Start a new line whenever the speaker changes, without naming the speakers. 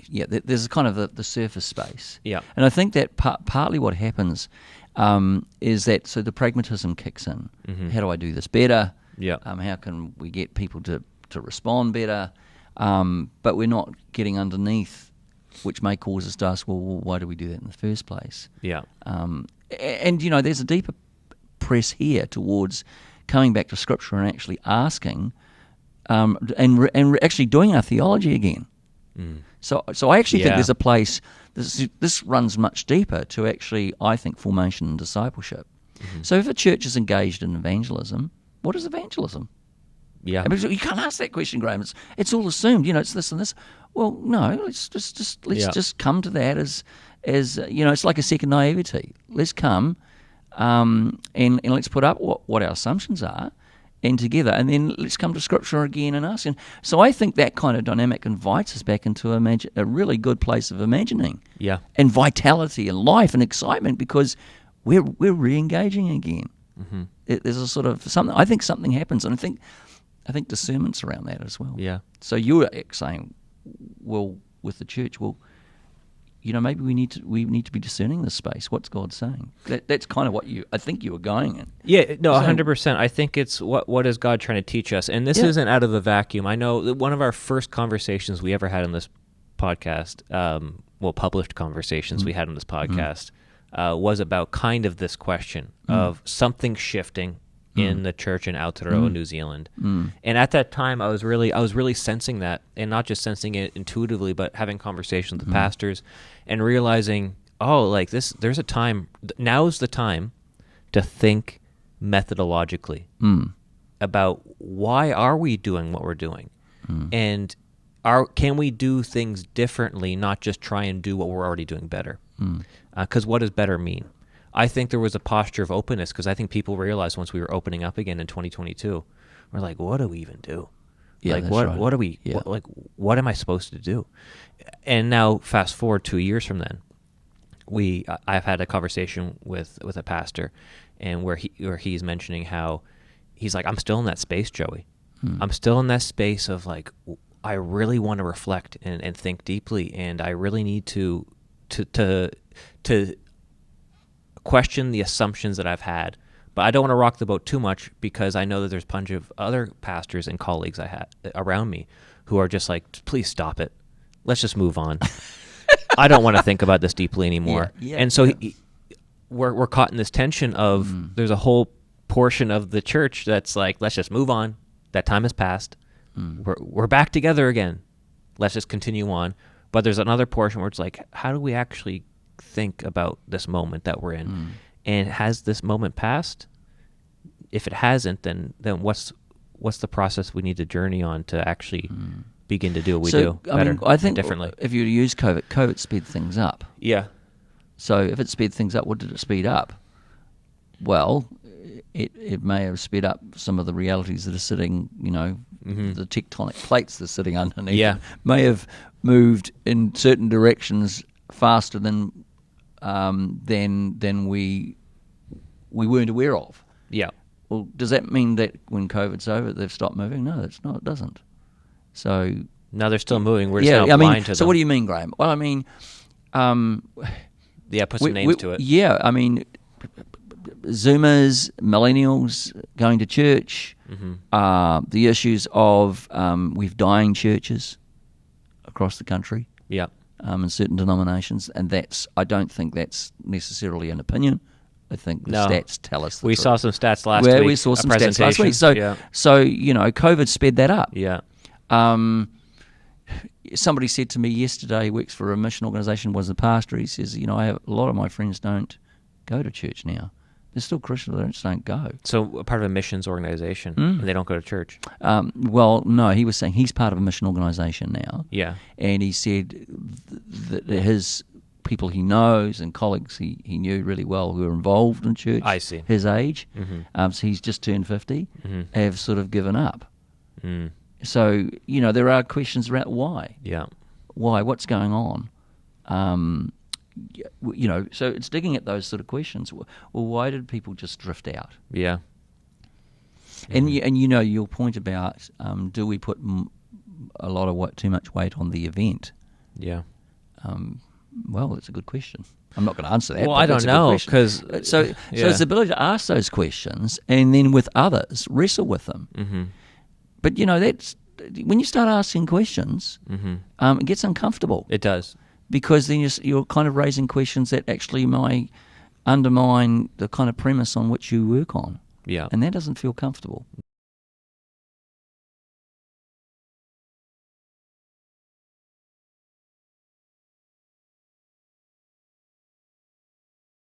there's kind of the surface space.
Yeah.
And I think that partly what happens is that so the pragmatism kicks in.
Mm-hmm.
How do I do this better?
Yeah.
How can we get people to respond better? But we're not getting underneath, which may cause us to ask, well, why do we do that in the first place?
Yeah.
And there's a deeper press here towards coming back to Scripture and actually asking, and actually doing our theology again.
Mm.
So I actually think
Yeah.
there's a place. This runs much deeper to actually, I think, formation and discipleship.
Mm-hmm.
So if a church is engaged in evangelism, what is evangelism?
Yeah.
I mean, you can't ask that question, Graeme. It's all assumed. It's this and this. Well, no. Let's just come to that as it's like a second naivety. Let's come, and let's put up what our assumptions are, and together, and then let's come to Scripture again and ask. And so I think that kind of dynamic invites us back into a really good place of imagining, and vitality and life and excitement, because we're re-engaging again.
Mm-hmm.
There's a sort of something. I think something happens, and I think discernment's around that as well.
Yeah.
So you were saying, well, with the church, maybe we need to be discerning this space. What's God saying? That's kind of what I think you were going in.
Yeah, no, 100%. I think it's what is God trying to teach us? And this isn't out of a vacuum. I know that one of our first conversations we ever had on this podcast, published conversations we had on this podcast, was about kind of this question of something shifting in the church in Aotearoa, New Zealand. And at that time, I was really sensing that, and not just sensing it intuitively, but having conversations with pastors and realizing, there's a time, now's the time to think methodologically about why are we doing what we're doing, and can we do things differently, not just try and do what we're already doing better. Because what does better mean? I think there was a posture of openness, because I think people realized once we were opening up again in 2022, we're like, what do we even do?
Yeah,
like,
that's
what
right.
what do we, what am I supposed to do? And now fast forward 2 years from then, I've had a conversation with a pastor, and where he's mentioning how he's like, I'm still in that space, Joey. I'm still in that space of like, I really want to reflect and think deeply, and I really need to question the assumptions that I've had, but I don't want to rock the boat too much, because I know that there's a bunch of other pastors and colleagues I had around me who are just like, please stop it. Let's just move on. I don't want to think about this deeply anymore. And so we're caught in this tension of there's a whole portion of the church that's like, let's just move on. That time has passed. We're back together again. Let's just continue on. But there's another portion where it's like, how do we actually think about this moment that we're in? And has this moment passed? If it hasn't, then what's the process we need to journey on to actually begin to do what we do better,
I think
differently?
If you use COVID sped things up.
Yeah.
So if it sped things up, what did it speed up? Well, it may have sped up some of the realities that are sitting, the tectonic plates that are sitting underneath.
Yeah.
May have moved in certain directions faster than we weren't aware of.
Yeah.
Well, does that mean that when COVID's over, they've stopped moving? No, it doesn't. So
now they're still moving. We're just now blind to them.
So what do you mean, Graeme? Well, I mean,
put some names to it.
Yeah, I mean, Zoomers, millennials going to church, the issues of we've dying churches across the country.
Yeah.
In certain denominations, and I don't think that's necessarily an opinion. I think the stats tell us.
We saw some stats last week.
We saw some stats last week. So COVID sped that up.
Yeah.
Somebody said to me yesterday, he works for a mission organisation, was a pastor. He says, I have a lot of my friends don't go to church now. They're still Christians, they just don't go.
So a part of a missions organization, and they don't go to church?
Well, no, he was saying he's part of a mission organisation now.
Yeah. And
he said that his people he knows and colleagues he knew really well who are involved in church,
I see,
his age, so he's just turned 50, have sort of given up. So, there are questions around why.
Yeah.
Why? What's going on? So it's digging at those sort of questions. Well, why did people just drift out?
Yeah.
And your point about do we put a lot of too much weight on the event?
Yeah.
Well, it's a good question. I'm not going to answer that.
Well,
but
I don't
it's a good
know,
question.
'cause,
so
yeah.
it's the ability to ask those questions and then with others wrestle with them.
Mm-hmm.
But that's when you start asking questions, it gets uncomfortable.
It does.
Because then you're kind of raising questions that actually might undermine the kind of premise on which you work on.
Yeah.
And that doesn't feel comfortable.